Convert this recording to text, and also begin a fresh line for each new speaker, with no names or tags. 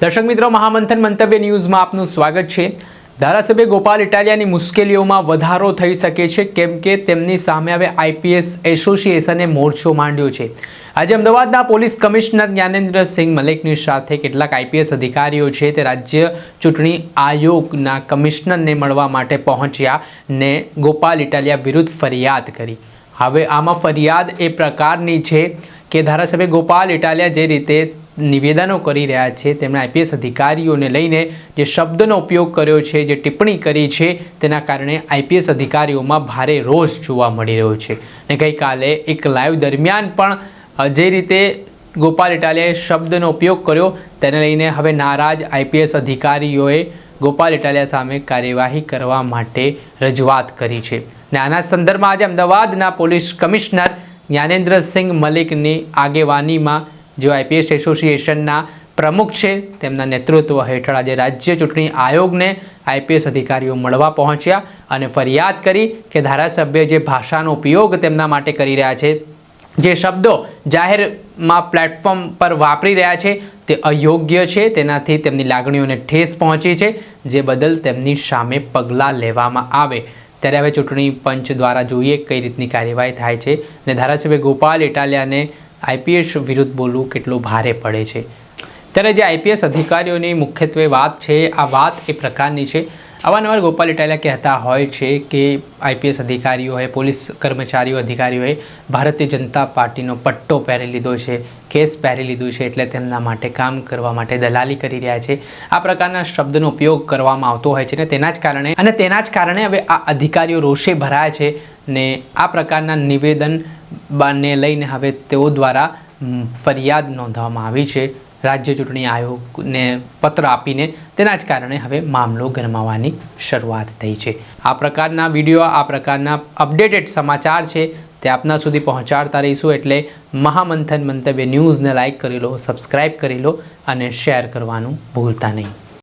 દર્શક મિત્રો, મહામંથન મંતવ્ય ન્યૂઝમાં આપનું સ્વાગત છે। ધારાસભ્ય ગોપાલ ઇટાલિયાની મુશ્કેલીઓમાં વધારો થઈ શકે છે કેમ કે તેમની સામે હવે આઈપીએસ એસોસિએશને મોરચો માંડ્યો છે। આજે અમદાવાદના પોલીસ કમિશનર જ્ઞાનેન્દ્રસિંહ મલિકની સાથે કેટલાક આઈપીએસ અધિકારીઓ છે તે રાજ્ય ચૂંટણી આયોગના કમિશનરને મળવા માટે પહોંચ્યા ને ગોપાલ ઇટાલિયા વિરુદ્ધ ફરિયાદ કરી। હવે આમાં ફરિયાદ એ પ્રકારની છે કે ધારાસભ્ય ગોપાલ ઇટાલિયા જે રીતે નિવેદનો કરી રહ્યા છે, તેમણે આઈપીએસ અધિકારીઓને લઈને જે શબ્દનો ઉપયોગ કર્યો છે, જે ટિપ્પણી કરી છે, તેના કારણે આઈપીએસ અધિકારીઓમાં ભારે રોષ જોવા મળી રહ્યો છે। ને ગઈકાલે એક લાઈવ દરમિયાન પણ જે રીતે ગોપાલ ઇટાલિયાએ શબ્દનો ઉપયોગ કર્યો તેને લઈને હવે નારાજ આઈપીએસ અધિકારીઓએ ગોપાલ ઇટાલિયા સામે કાર્યવાહી કરવા માટે રજૂઆત કરી છે। ને આના સંદર્ભમાં આજે અમદાવાદના પોલીસ કમિશનર જ્ઞાનેન્દ્રસિંહ મલિકની આગેવાનીમાં जो आईपीएस एसोसिएशन प्रमुख है તેમના નેતૃત્વ હેઠળ આજે રાજ્ય ચૂંટણી આયોગને આઈપીએસ અધિકારીઓ મળવા પહોંચ્યા અને ફરિયાદ કરી કે ધારાસભ્ય જે ભાષાનો ઉપયોગ તેમના માટે કરી રહ્યા છે, જે શબ્દો જાહેરમાં પ્લેટફોર્મ પર વાપરી રહ્યા છે તે અયોગ્ય છે, તેનાથી તેમની લાગણીઓને ઠેસ પહોંચી છે, જે બદલ તેમની સામે પગલાં લેવામાં આવે। ત્યારે હવે ચૂંટણી પંચ દ્વારા જોઈએ કઈ રીતની કાર્યવાહી થાય છે અને ધારાસભ્ય ગોપાલ ઇટાલિયાને આઈપીએસ વિરુદ્ધ બોલવું કેટલું ભારે પડે છે। ત્યારે જે આઈપીએસ અધિકારીઓની મુખ્યત્વે વાત છે, આ વાત એ પ્રકારની છે, અવારનવાર ગોપાલ ઇટાલિયા કહેતા હોય છે કે આઈપીએસ અધિકારીઓએ, પોલીસ કર્મચારીઓ, અધિકારીઓએ ભારતીય જનતા પાર્ટીનો પટ્ટો પહેરી લીધો છે, કેસ પહેરી લીધું છે, એટલે તેમના માટે કામ કરવા માટે દલાલી કરી રહ્યા છે। આ પ્રકારના શબ્દનો ઉપયોગ કરવામાં આવતો હોય છે ને તેના જ કારણે હવે આ અધિકારીઓ રોષે ભરાયા છે ને આ પ્રકારના નિવેદન ને લઈને હવે તેઓ દ્વારા ફરિયાદ નોંધવામાં આવી છે રાજ્ય ચૂંટણી આયોગને પત્ર આપીને। તેના જ કારણે હવે મામલો ગરમાવાની શરૂઆત થઈ છે। આ પ્રકારના વિડીયો, આ પ્રકારના અપડેટેડ સમાચાર છે તે આપના સુધી પહોંચાડતા રહીશું, એટલે મહામંથન મંતવ્ય ન્યૂઝને લાઇક કરી લો, સબસ્ક્રાઈબ કરી લો અને શેર કરવાનું ભૂલતા નહીં।